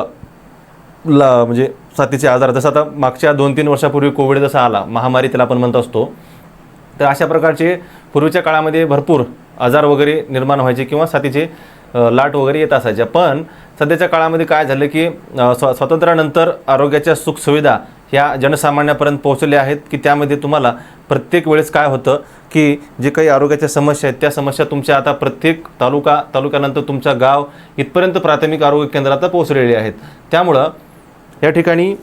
म्हणजे साथीचे आजार, जसं आता मागच्या 2-3 वर्षापूर्वी कोविड जसा आला, महामारी त्याला आपण म्हणत असतो, तर अशा प्रकारचे पूर्वीच्या काळामध्ये भरपूर आजार वगैरे निर्माण व्हायचे किंवा साथीचे लाट वगैरे येत असायच्या. पण सध्याच्या काळामध्ये काय झालं की स्वातंत्र्यानंतर आरोग्याच्या सुखसुविधा ह्या जनसामान्यापर्यंत पोहोचल्या आहेत की त्यामध्ये तुम्हाला प्रत्येक वेळेस काय होतं की जे काही आरोग्याच्या समस्या आहेत त्या समस्या तुमच्या आता प्रत्येक तालुक्यानंतर तुमच्या गाव इथपर्यंत प्राथमिक आरोग्य केंद्रात पोहोचलेली आहेत. त्यामुळं या ठिकाणी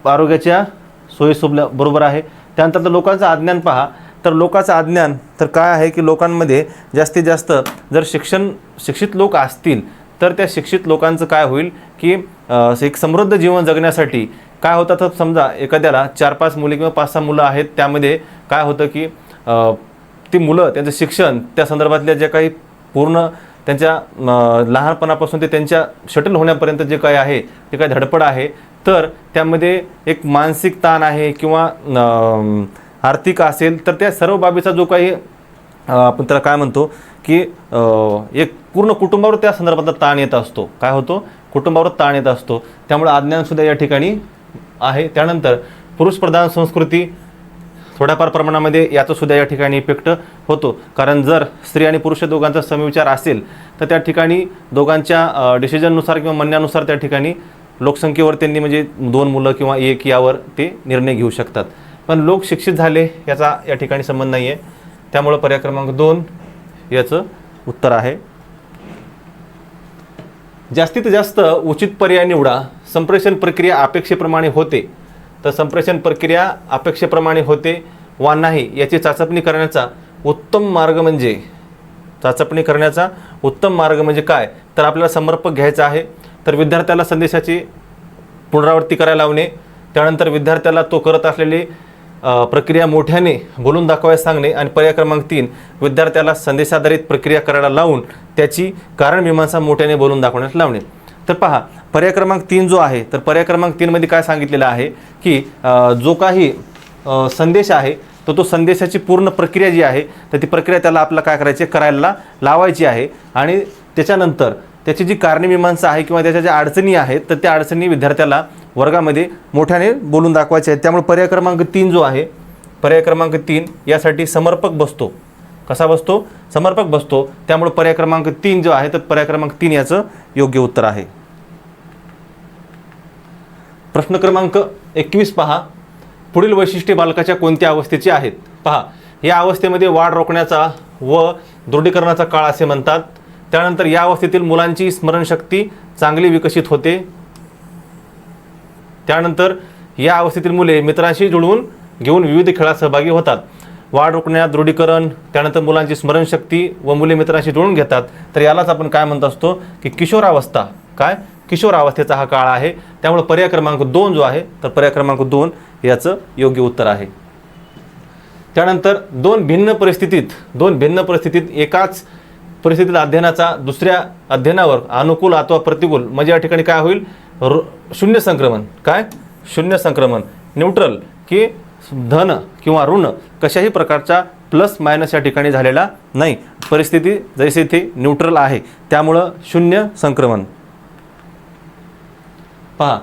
आरोग्याच्या सोयीसुविधा बरोबर आहे. त्यानंतर तर लोकांचं अज्ञान पहा, तर लोकांचं अज्ञान तर काय आहे की लोकांमध्ये जास्तीत जास्त जर शिक्षित लोक असतील तर त्या शिक्षित लोकांचं काय होईल की एक समृद्ध जीवन जगण्यासाठी काय होतं, तर समजा एखाद्याला 4-5 मुली किंवा 5-6 मुलं आहेत, त्यामध्ये काय होतं की ती मुलं त्यांचं शिक्षण त्या संदर्भातल्या जे काही पूर्ण त्यांच्या लहानपणापासून ते त्यांच्या शटल होण्यापर्यंत जे काही आहे, जे काही धडपड आहे, तर त्यामध्ये एक मानसिक ताण आहे किंवा आर्थिक असेल तर त्या सर्व बाबीचा जो काही आपण त्याला काय म्हणतो की एक पूर्ण कुटुंबावर त्या संदर्भातला ताण येत असतो. काय होतो? कुटुंबावर ताण येत असतो. त्यामुळे अज्ञानसुद्धा या ठिकाणी आहे. त्यानंतर पुरुषप्रधान संस्कृती थोड्याफार प्रमाणामध्ये याचासुद्धा या ठिकाणी इफेक्ट होतो. कारण जर स्त्री आणि पुरुष दोघांचा समविचार असेल तर त्या ठिकाणी दोघांच्या डिसिजननुसार किंवा म्हणण्यानुसार त्या ठिकाणी लोकसंख्येवर त्यांनी म्हणजे 2 मुलं किंवा 1 यावर ते निर्णय घेऊ शकतात. पण लोक शिक्षित झाले याचा या ठिकाणी संबंध नाही आहे. त्यामुळं पर्याय क्रमांक 2 याचं उत्तर आहे. जास्तीत जास्त उचित पर्याय निवडा. संप्रेषण प्रक्रिया अपेक्षेप्रमाणे होते, तर संप्रेषण प्रक्रिया अपेक्षेप्रमाणे होते वा नाही याची चाचपणी करण्याचा उत्तम मार्ग म्हणजे काय, तर आपल्याला समर्पक घ्यायचा आहे. तर विद्यार्थ्याला संदेशाची पुनरावृत्ती करायला लावणे, त्यानंतर विद्यार्थ्याला तो करत असलेली प्रक्रिया मोठ्याने बोलून दाखवायला सांगणे, आणि पर्याय क्रमांक 3 विद्यार्थ्याला संदेशाधारित प्रक्रिया करायला लावून त्याची कारणमीमांसा मोठ्याने बोलून दाखवण्यास लावणे. तर पहा, पर्याय क्रमांक 3 जो आहे, तर पर्याय क्रमांक 3 मध्ये काय सांगितलेलं आहे की जो काही संदेश आहे तो संदेशाची पूर्ण प्रक्रिया जी आहे तर ती प्रक्रिया त्याला आपल्याला काय करायची, करायला लावायची आहे, आणि त्याच्यानंतर त्याची जी कारणमीमांसा आहे किंवा त्याच्या ज्या अडचणी आहेत तर त्या अडचणी विद्यार्थ्याला वर्गामध्ये मोठ्याने बोलून दाखवायचे आहेत. त्यामुळे पर्याय क्रमांक 3 जो आहे, पर्याय क्रमांक 3 यासाठी समर्पक बसतो. कसा बसतो? समर्पक बसतो. त्यामुळे पर्याय क्रमांक 3 जो आहे तर पर्याय क्रमांक 3 याचं योग्य उत्तर आहे. प्रश्न क्रमांक 21 पहा, पुढील वैशिष्ट्ये बालकाच्या कोणत्या अवस्थेची आहेत? पहा, या अवस्थेमध्ये वाढ रोखण्याचा व दृढीकरणाचा काळ असे म्हणतात. त्यानंतर या अवस्थेतील मुलांची स्मरणशक्ती चांगली विकसित होते. त्यानंतर या अवस्थेतील मुले मित्रांशी जुळवून घेऊन विविध खेळात सहभागी होतात. वाढ रोखण्यात दृढीकरण, त्यानंतर मुलांची स्मरणशक्ती व मुले मित्रांशी जुळवून घेतात. तर यालाच आपण काय म्हणत असतो की किशोरावस्था. काय? किशोरावस्थेचा हा काळ आहे. त्यामुळे पर्याय क्रमांक 2 जो आहे तर पर्याय क्रमांक 2 याचं योग्य उत्तर आहे. त्यानंतर दोन भिन्न परिस्थितीत एकाच परिस्थितीत अध्ययनाचा दुसऱ्या अध्ययनावर अनुकूल अथवा प्रतिकूल, म्हणजे या ठिकाणी काय होईल, शून्य संक्रमण. काय? शून्य संक्रमण. न्यूट्रल की धन किंवा ऋण कशाही प्रकारचा प्लस मायनस या ठिकाणी झालेला नाही. परिस्थिती जैसे थे न्यूट्रल आहे, त्यामुळं शून्य संक्रमण. पहा,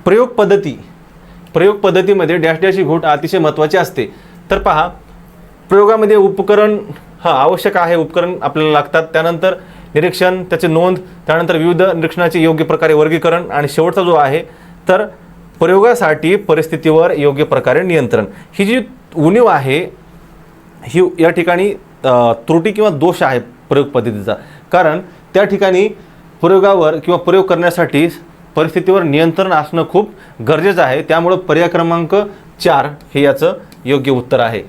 प्रयोग पद्धतीमध्ये डॅश डॅश ही घोट अतिशय महत्त्वाची असते. तर पहा, प्रयोगामध्ये उपकरण आवश्यक आहे, उपकरण आपल्याला लागतात. त्यानंतर निरीक्षण, त्याची नोंद, त्यानंतर विविध निरीक्षणाचे योग्य प्रकारे वर्गीकरण, आणि शेवटचा जो आहे तर प्रयोगासाठी परिस्थितीवर योग्य प्रकारे नियंत्रण. ही जी उणीव आहे ही या ठिकाणी त्रुटी किंवा दोष आहे प्रयोग पद्धतीचा. कारण त्या ठिकाणी प्रयोगावर किंवा प्रयोग करण्यासाठी परिस्थितीवर नियंत्रण असणं खूप गरजेचं आहे. त्यामुळं पर्याय क्रमांक 4 हे याचं योग्य उत्तर आहे.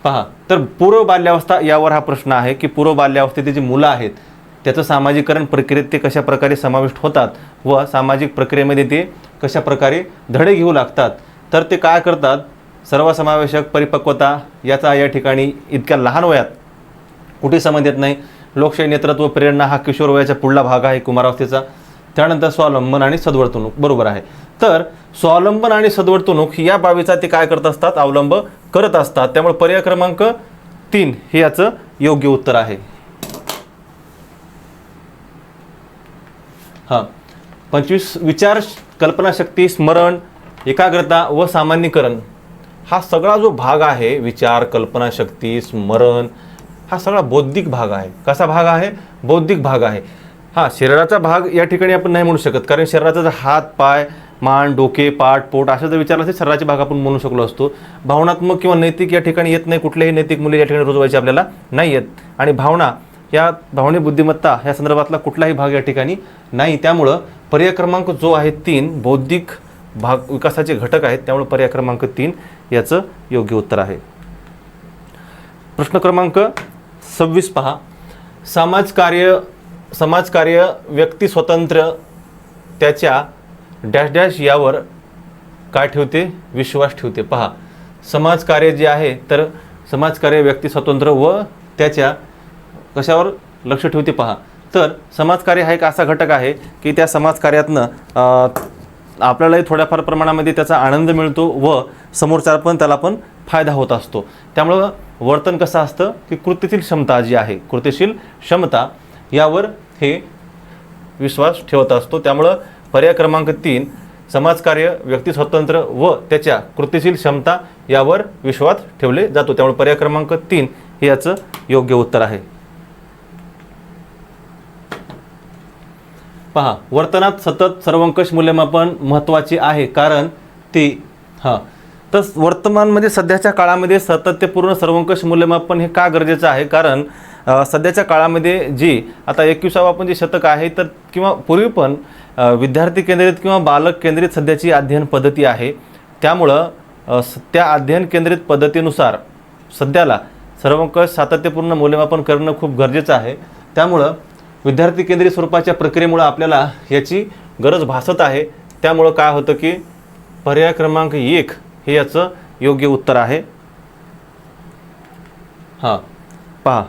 पहा, तर पूर्व बाल्यावस्था यावर हा प्रश्न आहे की पूर्व बाल्यावस्थेतील जी मुलं आहेत त्याचं सामाजिकरण प्रक्रियेत ते कशा प्रकारे समाविष्ट होतात व सामाजिक प्रक्रियेमध्ये ते कशा प्रकारे धडे घेऊ लागतात. तर ते काय करतात, सर्वसमावेशक परिपक्वता याचा या ठिकाणी इतक्या लहान वयात कुठे समज येत नाही. लोकशाही नेतृत्व प्रेरणा हा किशोर वयाचा पुढला भाग आहे कुमारावस्थेचा. त्यानंतर स्वावलंबन आणि सद्वर्तणूक, बरोबर आहे. तर स्वावलंबन आणि सद्वर्तणूक या बाबीचा ते काय करत असतात, अवलंब करत असतात. त्यामुळे पर्याय क्रमांक 3 हे याचं योग्य उत्तर आहे. 25 विचार, कल्पनाशक्ती, स्मरण, एकाग्रता व सामान्यीकरण हा सगळा जो भाग आहे, विचार, कल्पनाशक्ती, स्मरण, हा सगळा बौद्धिक भाग आहे. कसा भाग आहे? बौद्धिक भाग आहे. शरीराचा भाग या ठिकाणी आपण नाही म्हणू शकत, कारण शरीराचा जर हात, पाय, मान, डोके, पाठ, पोट अशा जर विचारलं असेल शरीराचे भाग आपण म्हणू शकलो असतो. भावनात्मक किंवा नैतिक या ठिकाणी येत नाही. कुठलेही नैतिक मूल्य या ठिकाणी रुजवायचे आपल्याला नाही येत. आणि भावना, या भावनिक बुद्धिमत्ता या संदर्भातला कुठलाही भाग या ठिकाणी नाही. त्यामुळं पर्याय क्रमांक जो आहे 3 बौद्धिक भाग विकासाचे घटक आहेत. त्यामुळे पर्याय क्रमांक 3 याचं योग्य उत्तर आहे. प्रश्न क्रमांक 26 पहा, समाजकार्य व्यक्ती स्वतंत्र त्याच्या डॅश डॅश यावर काय ठेवते, विश्वास ठेवते. पहा, समाजकार्य जे आहे तर समाजकार्य व्यक्ती स्वतंत्र व त्याच्या कशावर लक्ष ठेवते. पहा, तर समाजकार्य हा एक असा घटक आहे की त्या समाजकार्यातनं आपल्यालाही थोड्याफार प्रमाणामध्ये त्याचा आनंद मिळतो व समोरचा पण त्याला पण फायदा होत असतो. त्यामुळं वर्तन कसं असतं की कृतीशील क्षमता जी आहे, कृतीशील क्षमता यावर हे विश्वास ठेवत असतो. त्यामुळं पर्याय क्रमांक 3 समाजकार्य व्यक्ती स्वतंत्र व त्याच्या कृतीशील क्षमता यावर विश्वास ठेवले जातो. त्यामुळे पर्याय क्रमांक 3 हे याचं योग्य उत्तर आहे. पहा, वर्तनात सतत सर्वंकष मूल्यमापन महत्त्वाचे आहे, कारण ते तर वर्तमानमध्ये सध्याच्या काळामध्ये सातत्यपूर्ण सर्वंकष मूल्यमापन हे का गरजेचं आहे? कारण सध्याच्या काळामध्ये जी आता 21वा आपण जे शतक आहे तर किंवा पूर्वी पण विद्यार्थी केंद्रित किंवा बालक केंद्रित सध्याची अध्ययन पद्धती आहे. त्यामुळं त्या अध्ययन केंद्रित पद्धतीनुसार सध्याला सर्वंकष सातत्यपूर्ण मूल्यमापन करणं खूप गरजेचं आहे. त्यामुळं विद्यार्थी केंद्रित स्वरूपाच्या प्रक्रियेमुळं आपल्याला याची गरज भासत आहे. त्यामुळं काय होतं की पर्याय क्रमांक 1 हे याचं योग्य उत्तर आहे. हां पहा,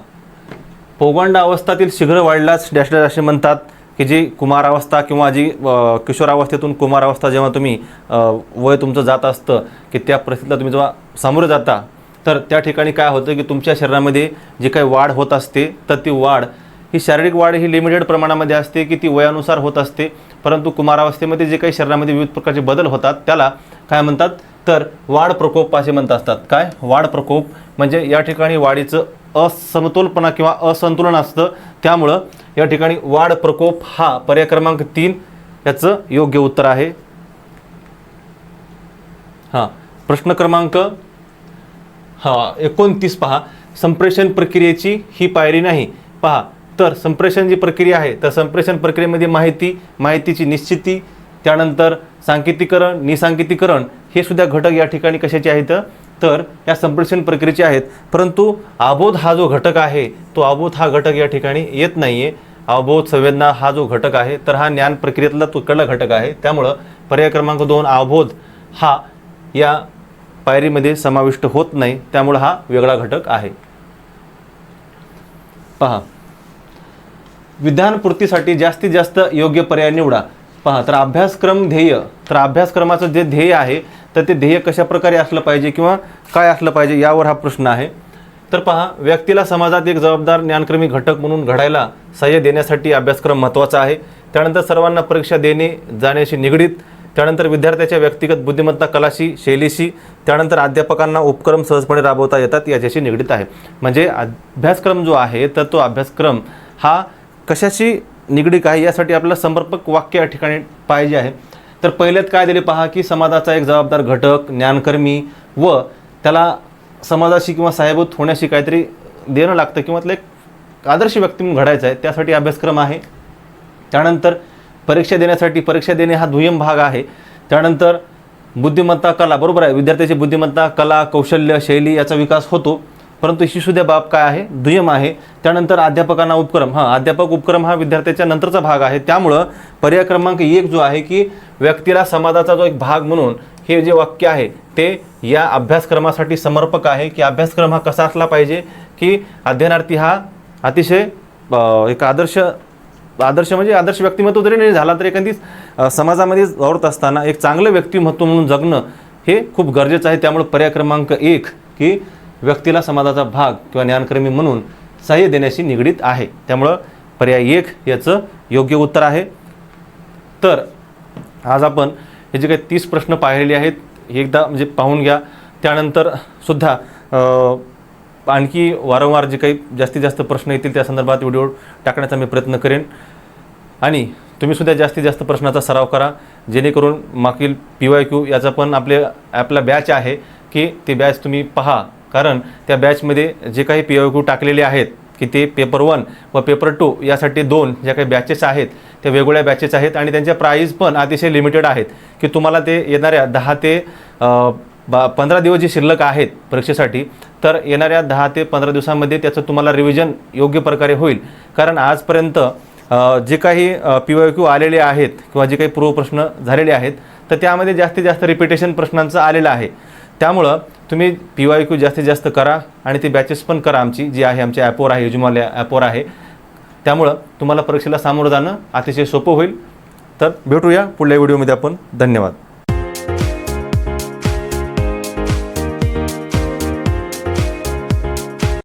पौगंडावस्थातील शीघ्र वाढल्यास डॅश डॅश असे म्हणतात की जी कुमारावस्था किंवा जी किशोरावस्थेतून कुमारावस्था जेव्हा तुम्ही वय तुमचं जात असतं की त्या परिस्थितीला तुम्ही जेव्हा सामोरे जाता तर त्या ठिकाणी काय होतं की तुमच्या शरीरामध्ये जी काही वाढ होत असते तर ती वाढ ही शारीरिक वाढ ही लिमिटेड प्रमाणामध्ये असते की ती वयानुसार होत असते. परंतु कुमारावस्थेमध्ये जे काही शरीरामध्ये विविध प्रकारचे बदल होतात त्याला काय म्हणतात तर वाढ प्रकोप असे म्हणत असतात. काय वाढ प्रकोप म्हणजे या ठिकाणी वाढीचं असमतोलपणा किंवा असंतुलन असतं. त्यामुळं या ठिकाणी वाढ प्रकोप हा पर्याय क्रमांक 3 याचं योग्य उत्तर आहे. हां प्रश्न क्रमांक 29 पहा, संप्रेषण प्रक्रियेची ही पायरी नाही. पहा तर संप्रेषण जी प्रक्रिया आहे तर संप्रेषण प्रक्रियेमध्ये माहितीची निश्चिती, त्यानंतर सांकेतीकरण, निसांकेतीकरण हे सुद्धा घटक या ठिकाणी कशाचे आहेत तर या संप्रेषण प्रक्रियेचे आहेत. परंतु अबोध हा जो घटक आहे तो अबोध हा घटक या ठिकाणी येत नाही आहे. अबोध संवेदना हा जो घटक आहे तर हा ज्ञान प्रक्रियेतला तो कडला घटक आहे. त्यामुळं पर्याय क्रमांक 2 अबोध हा या पायरीमध्ये समाविष्ट होत नाही. त्यामुळं हा वेगळा घटक आहे. पहा, विधानपूर्तीसाठी जास्तीत जास्त योग्य पर्याय निवडा. पहा तर अभ्यासक्रम ध्येय, तर अभ्यासक्रमाचं जे ध्येय आहे तर ते ध्येय कशा प्रकारे असलं पाहिजे किंवा काय असलं पाहिजे यावर हा प्रश्न आहे. तर पहा, व्यक्तीला समाजात एक जबाबदार ज्ञानक्रमी घटक म्हणून घडायला सहाय्य देण्यासाठी अभ्यासक्रम महत्त्वाचा आहे. त्यानंतर सर्वांना परीक्षा देणे जाण्याशी निगडीत, त्यानंतर विद्यार्थ्याच्या व्यक्तिगत बुद्धिमत्ता कलाशी शैलीशी, त्यानंतर अध्यापकांना उपक्रम सहजपणे राबवता येतात याच्याशी निगडीत आहे. म्हणजे अभ्यासक्रम जो आहे तर तो अभ्यासक्रम हा कशाशी निगडीत आहे यासाठी आपल्याला समर्पक वाक्य या ठिकाणी पाहिजे आहे. तर पहिल्यात काय दिले पहा की समाजाचा एक जबाबदार घटक ज्ञानकर्मी व त्याला समाजाशी किंवा साहेबूत होण्याशी काहीतरी देणं लागतं किंवा त्याला एक आदर्श व्यक्ती म्हणून घडायचं आहे त्यासाठी अभ्यासक्रम आहे. त्यानंतर परीक्षा देणे हा दुय्यम भाग आहे. त्यानंतर बुद्धिमत्ता कला, बरोबर आहे, विद्यार्थ्याची बुद्धिमत्ता कला कौशल्य शैली याचा विकास होतो, परंतु शिशुद्या बाब काय आहे दुय्यम आहे. त्यानंतर अध्यापकांना उपक्रम, अध्यापक उपक्रम हा विद्यार्थ्याच्या नंतरचा भाग आहे. त्यामुळं पर्याय क्रमांक 1 जो आहे की व्यक्तीला समाजाचा जो एक भाग म्हणून हे जे वाक्य आहे ते या अभ्यासक्रमासाठी समर्पक आहे. की अभ्यासक्रम हा कसा असला पाहिजे की अध्ययनार्थी हा अतिशय एक आदर्श म्हणजे आदर्श व्यक्तिमत्व जरी नाही झाला तर एखादी समाजामध्ये वावरत असताना एक चांगलं व्यक्तिमत्व म्हणून जगणं हे खूप गरजेचं आहे. त्यामुळे पर्याय क्रमांक 1 की व्यक्तीला समाजाचा भाग किंवा ज्ञानकर्मी म्हणून सहाय्य देण्याशी निगडीत आहे. त्यामुळं पर्याय 1 याचं योग्य उत्तर आहे. तर आज आपण हे जे काही 30 प्रश्न पाहिलेले आहेत हे एकदा म्हणजे पाहून घ्या. त्यानंतर सुद्धा आणखी वारंवार जे काही जास्तीत जास्त प्रश्न येतील त्या संदर्भात व्हिडिओ टाकण्याचा मी प्रयत्न करेन. आणि तुम्हीसुद्धा जास्तीत जास्त प्रश्नाचा सराव करा जेणेकरून मागील PYQ याचा पण आपला बॅच आहे की ते बॅच तुम्ही पहा. कारण त्या बॅचमध्ये जे काही PYQ टाकलेले आहेत की ते पेपर 1 व पेपर 2 यासाठी 2 ज्या काही बॅचेस आहेत त्या वेगवेगळ्या बॅचेस आहेत आणि त्यांच्या प्राईज पण अतिशय लिमिटेड आहेत. की तुम्हाला ते येणाऱ्या 10 ते 15 दिवस जे शिल्लक आहेत परीक्षेसाठी तर येणाऱ्या 10 ते 15 दिवसांमध्ये त्याचं तुम्हाला रिव्हिजन योग्य प्रकारे होईल. कारण आजपर्यंत जे काही PYQ आलेले आहेत किंवा जे काही पूर्वप्रश्न झालेले आहेत तर त्यामध्ये जास्तीत जास्त रिपिटेशन प्रश्नांचं आलेलं आहे. त्यामुळं तुम्ही PYQ जास्तीत जास्त करा आणि ती बॅचेस पण करा आमची जी आहे आमच्या ॲपवर आहे, युजमॉल ॲपवर आहे. त्यामुळं तुम्हाला परीक्षेला सामोरं जाणं अतिशय सोपं होईल. तर भेटूया पुढल्या व्हिडिओमध्ये आपण. धन्यवाद.